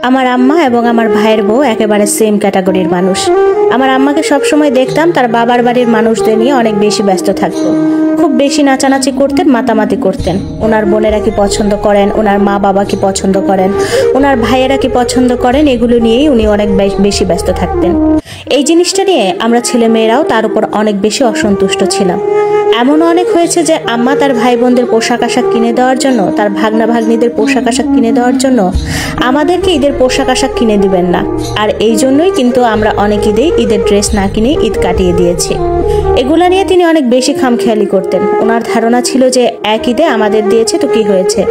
আমার আম্মা এবং আমার ভাইয়ের বউ একেবারে সেম ক্যাটাগরির মানুষ। আমার আম্মাকে সবসময় দেখতাম তার বাবার বাড়ির মানুষদের নিয়ে অনেক বেশি ব্যস্ত থাকতো, খুব বেশি নাচানাচি করতেন, মাতামাতি করতেন। ওনার বোনেরা কি পছন্দ করেন, ওনার মা বাবা কি পছন্দ করেন, ওনার ভাইয়েরা কি পছন্দ করেন, এগুলো নিয়েই উনি অনেক বেশি ব্যস্ত থাকতেন। এই জিনিসটা নিয়ে আমরা ছেলে মেয়েরাও তার উপর অনেক বেশি অসন্তুষ্ট ছিলাম। এমনও অনেক হয়েছে যে আম্মা তার ভাই বোনদের পোশাক আশাক কিনে দেওয়ার জন্য, তার ভাগনা ভাগ্নিদের পোশাক আশাক কিনে দেওয়ার জন্য আমাদেরকে ঈদের পোশাক আশাক কিনে দিবেন না। আর এই জন্যই কিন্তু আমরা অনেক ঈদের ড্রেস না কিনে ঈদ কাটিয়ে দিয়েছি। এগুলা নিয়ে তিনি অনেক বেশি খামখেয়ালি করতেন। ওনার ধারণা ছিল যে এক ঈদে আমাদের দিয়েছে তো কি হয়েছে,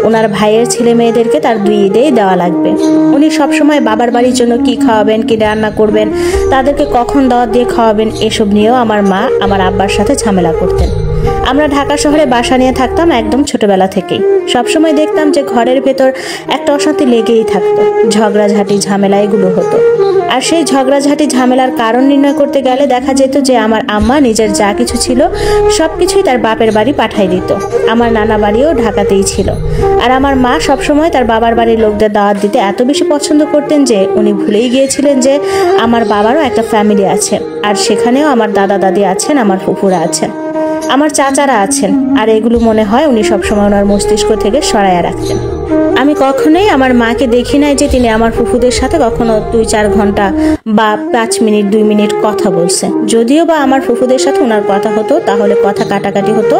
ওনার ভাইয়ের ছেলে মেয়েদেরকে তার 2 ঈদেই দেওয়া লাগবে। উনি সবসময় বাবার বাড়ির জন্য কি খাওয়াবেন, কি রান্না করবেন, তাদেরকে কখন দাওয়াত দিয়ে খাওয়াবেন, এসব নিয়েও আমার মা আমার আব্বার সাথে ঝামেলা করতেন। আমরা ঢাকা শহরে বাসা নিয়ে থাকতাম একদম ছোটবেলা থেকেই। সবসময় দেখতাম যে ঘরের ভেতর একটা অশান্তি লেগেই থাকতো, ঝগড়াঝাঁটি ঝামেলা এগুলো হতো। আর সেই ঝগড়াঝাঁটি ঝামেলার কারণ নির্ণয় করতে গেলে দেখা যেত যে আমার আম্মা নিজের যা কিছু ছিল সবকিছুই তার বাপের বাড়ি পাঠাই দিত। আমার নানা বাড়িও ঢাকাতেই ছিল। আর আমার মা সবসময় তার বাবার বাড়ির লোকদের দাওয়াত দিতে এত বেশি পছন্দ করতেন যে উনি ভুলেই গিয়েছিলেন যে আমার বাবারও একটা ফ্যামিলি আছে, আর সেখানেও আমার দাদা দাদি আছেন, আমার ফুফুরা আছেন, আমার চাচারা আছেন। আর এগুলো মনে হয় উনি সবসময় ওনার মস্তিষ্ক থেকে সরাইয়া রাখতেন। আমি কখনোই আমার মাকে দেখি নাই যে তিনি আমার ফুফুদের সাথে কখনো 2-4 ঘন্টা বা 5 মিনিট 2 মিনিট কথা বলছে। যদিও বা আমার ফুফুদের সাথে ওনার কথা হতো, তাহলে কথা কাটাকাটি হতো।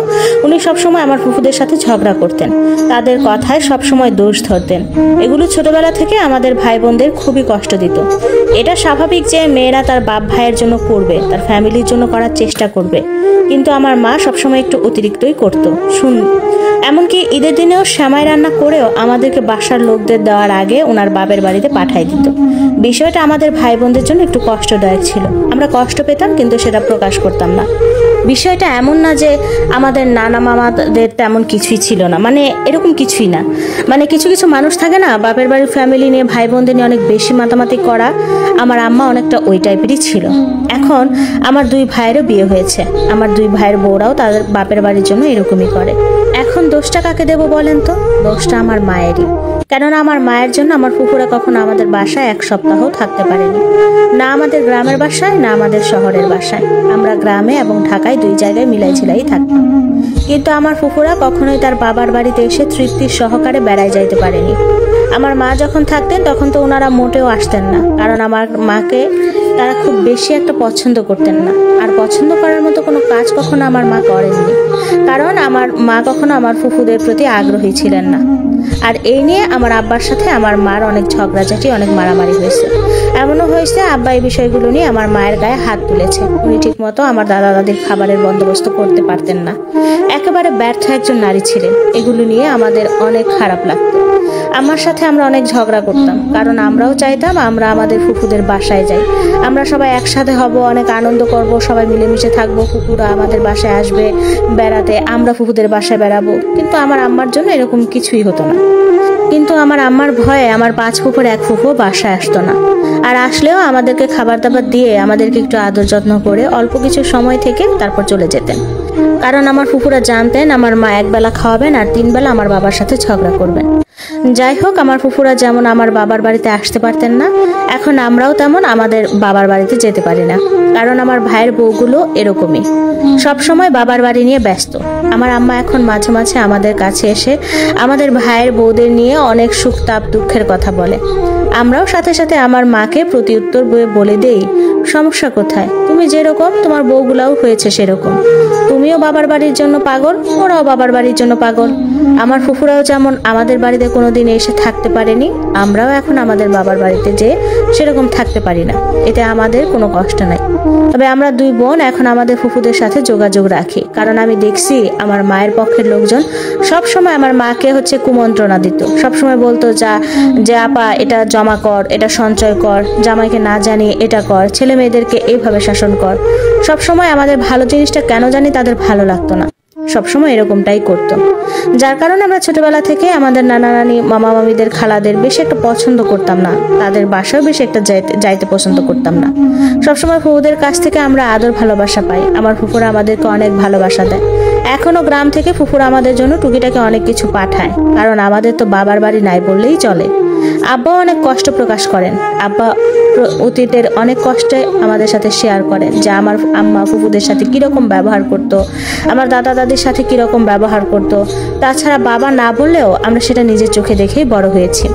উনি সবসময় আমার ফুফুদের সাথে ঝগড়া করতেন, তাদের কথায় সবসময় দোষ ধরতেন। এগুলো ছোটবেলা থেকে আমাদের ভাই বোনদের খুবই কষ্ট দিত। এটা স্বাভাবিক যে মেয়েরা তার বাপ ভাইয়ের জন্য করবে, তার ফ্যামিলির জন্য করার চেষ্টা করবে, কিন্তু আমার মা সবসময় একটু অতিরিক্তই করতো। এমনকি ঈদের দিনেও সেমাই রান্না করেও আমাদেরকে বাসার লোকদের দেওয়ার আগে ওনার বাপের বাড়িতে পাঠাই দিত। বিষয়টা আমাদের ভাই বোনদের জন্য একটু কষ্টদায়ক ছিল। আমরা কষ্ট পেতাম কিন্তু সেটা প্রকাশ করতাম না। বিষয়টা এমন না যে আমাদের নানা মামাদের তেমন কিছুই ছিল না, মানে এরকম কিছুই না। মানে কিছু কিছু মানুষ থাকে না, বাপের বাড়ির ফ্যামিলি নিয়ে ভাই বোনদের নিয়ে অনেক বেশি মাতামাতি করা। আমার আম্মা অনেকটা ওই টাইপেরই ছিল। এখন আমার 2 ভাইয়েরও বিয়ে হয়েছে, আমার 2 ভাইয়ের বউরাও তাদের বাপের বাড়ির জন্য এরকমই করে। এখন দোষটা কাকে দেব বলেন তো? দোষটা আমার মায়েরই। কেননা আমার মায়ের জন্য আমার ফুফুরা কখনো আমাদের বাসায় 1 সপ্তাহ থাকতে পারেনি, না আমাদের গ্রামের বাসায় না আমাদের শহরের বাসায়। আমরা গ্রামে এবং ঢাকায় 2 জায়গায় মিলাই থাকতাম, কিন্তু আমার ফুফুরা কখনোই তার বাবার বাড়িতে এসে তৃপ্তির সহকারে বেড়ায় যাইতে পারেনি। আমার মা যখন থাকতেন তখন তো ওনারা মোটেও আসতেন না, কারণ আমার মাকে তারা খুব বেশি একটা পছন্দ করতেন না। আর পছন্দ করার মতো কোনো কাজ কখনো আমার মা করেননি, কারণ আমার মা কখনো আমার ফুফুদের প্রতি আগ্রহী ছিলেন না। আর এই নিয়ে আমার আব্বার সাথে আমার মার অনেক ঝগড়াঝাটি, অনেক মারামারি হয়েছে। এমনও হয়েছে আব্বা এই বিষয়গুলো নিয়ে আমার মায়ের গায়ে হাত তুলেছে। উনি ঠিক মতো আমার দাদা দাদির খাবারের বন্দোবস্ত করতে পারতেন না। একেবারে ব্যর্থ একজন নারী ছিলেন। এগুলো নিয়ে আমাদের অনেক খারাপ লাগতো। আমার সাথে আমরা অনেক ঝগড়া করতাম, কারণ আমরাও চাইতাম আমরা আমাদের ফুফুদের বাসায় যাই, আমরা সবাই একসাথে হব, অনেক আনন্দ করব, সবাই মিলেমিশে থাকবো, ফুফুরা আমাদের বাসায় আসবে বেড়াতে, আমরা ফুফুদের বাসায় বেড়াবো। কিন্তু আমার আম্মার জন্য এরকম কিছুই হতো না। কিন্তু আমার আম্মার ভয়ে আমার 5 ফুফুর 1 ফুফু বাসায় আসতো না। আর আসলেও আমাদেরকে খাবার দাবার দিয়ে আমাদেরকে একটু আদর যত্ন করে অল্প কিছু সময় থেকে তারপর চলে যেতেন। কারণ আমার ফুফুরা জানতেন আমার মা 1 বেলা খাওয়াবেন আর 3 বেলা আমার বাবার সাথে ঝগড়া করবেন। যাই হোক, আমার ফুফুরা যেমন আমার বাবার বাড়িতে আসতে পারতেন না, এখন আমরাও তেমন আমাদের বাবার বাড়িতে যেতে পারি না, কারণ আমার ভাইয়ের বউগুলো এরকমই, সব সময় বাবার বাড়ি নিয়ে ব্যস্ত। আমার আম্মা এখন মাঝে মাঝে আমাদের কাছে এসে আমাদের ভাইয়ের বউদের নিয়ে অনেক সুখ তাপ দুঃখের কথা বলে। আমরাও সাথে সাথে আমার মাকে প্রতিউত্তর বলে দেই, সমস্যা কোথায়, তুমি যেরকম তোমার বউগুলাও হয়েছে সেরকম, তুমিও বাবার বাড়ির জন্য পাগল, ওরাও বাবার বাড়ির জন্য পাগল। আমার ফুফুরাও যেমন আমাদের বাড়িতে কোনোদিন এসে থাকতে পারেনি, আমরাও এখন আমাদের বাবার বাড়িতে যে সেরকম থাকতে পারি না। এতে আমাদের কোনো কষ্ট নাই। তবে আমরা 2 বোন এখন আমাদের ফুফুদের সাথে যোগাযোগ রাখি, কারণ আমি দেখছি আমার মায়ের পক্ষের লোকজন সব সময় আমার মাকে কুমন্ত্রণা দিত। সবসময় বলতো যে আপা এটা জমা কর, এটা সঞ্চয় কর, জামাইকে না জানিয়ে এটা কর, ছেলে মেয়েদেরকে এইভাবে শাসন কর। সবসময় আমাদের ভালো জিনিসটা কেন জানি তাদের ভালো লাগতো না, সবসময় এরকমটাই করতো। যার কারণে আমরা ছোটবেলা থেকে আমাদের নানা নানি, মামা মামিদের, খালাদের বেশি একটা পছন্দ করতাম না, তাদের বাসাও বেশি একটা যাইতে পছন্দ করতাম না। সবসময় ফুফুদের কাছ থেকে আমরা আদর ভালোবাসা পাই। আমার ফুফুরা আমাদেরকে অনেক ভালোবাসা দেয়। এখনো গ্রাম থেকে ফুফুরা আমাদের জন্য টুকিটাকে অনেক কিছু পাঠায়, কারণ আমাদের তো বাবার বাড়ি নাই বললেই চলে। আব্বাও অনেক কষ্ট প্রকাশ করেন। আব্বা অতীতের অনেক কষ্টে আমাদের সাথে শেয়ার করেন যে আমার আম্মা ফুফুদের সাথে কীরকম ব্যবহার করত, আমার দাদা দাদির সাথে কীরকম ব্যবহার করত। তাছাড়া বাবা না বললেও আমরা সেটা নিজের চোখে দেখেই বড় হয়েছি।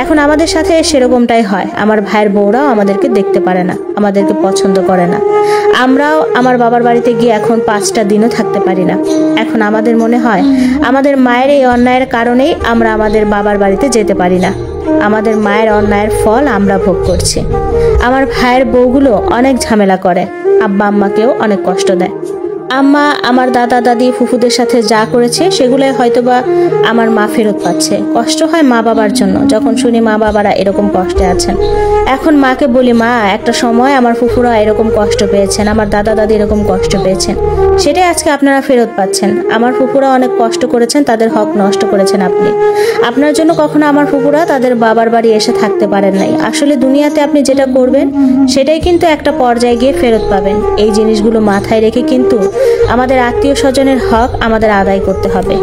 এখন আমাদের সাথে সেরকমটাই হয়। আমার ভাইয়ের বউরাও আমাদেরকে দেখতে পারে না, আমাদেরকে পছন্দ করে না। আমরাও আমার বাবার বাড়িতে গিয়ে এখন 5টা দিনও থাকতে পারি না। এখন আমাদের মনে হয় আমাদের মায়ের এই অন্যায়ের কারণেই আমরা আমাদের বাবার বাড়িতে যেতে পারি না। আমাদের মায়ের অন্যায়ের ফল আমরা ভোগ করছি। আমার ভাইয়ের বউগুলো অনেক ঝামেলা করে, আব্বা আম্মাকেও অনেক কষ্ট দেয়। আম্মা আমার দাদা দাদি ফুফুদের সাথে যা করেছে সেগুলোই হয়তোবা আমার মা ফেরত পাচ্ছে। কষ্ট হয় মা বাবার জন্য যখন শুনি মা বাবারা এরকম কষ্টে আছেন। এখন মাকে বলি, মা একটা সময় আমার ফুফুরা এরকম কষ্ট পেয়েছেন, আমার দাদা দাদি এরকম কষ্ট পেয়েছেন, সেটাই আজকে আপনারা ফেরত পাচ্ছেন। আমার ফুফুরা অনেক কষ্ট করেছেন, তাদের হক নষ্ট করেছেন আপনি। আপনার জন্য কখনো আমার ফুফুরা তাদের বাবার বাড়ি এসে থাকতে পারেন নাই। আসলে দুনিয়াতে আপনি যেটা করবেন সেটাই কিন্তু একটা পর্যায়ে গিয়ে ফেরত পাবেন। এই জিনিসগুলো মাথায় রেখে কিন্তু আমাদের আত্মীয় স্বজনের হক আমাদের আদায় করতে হবে।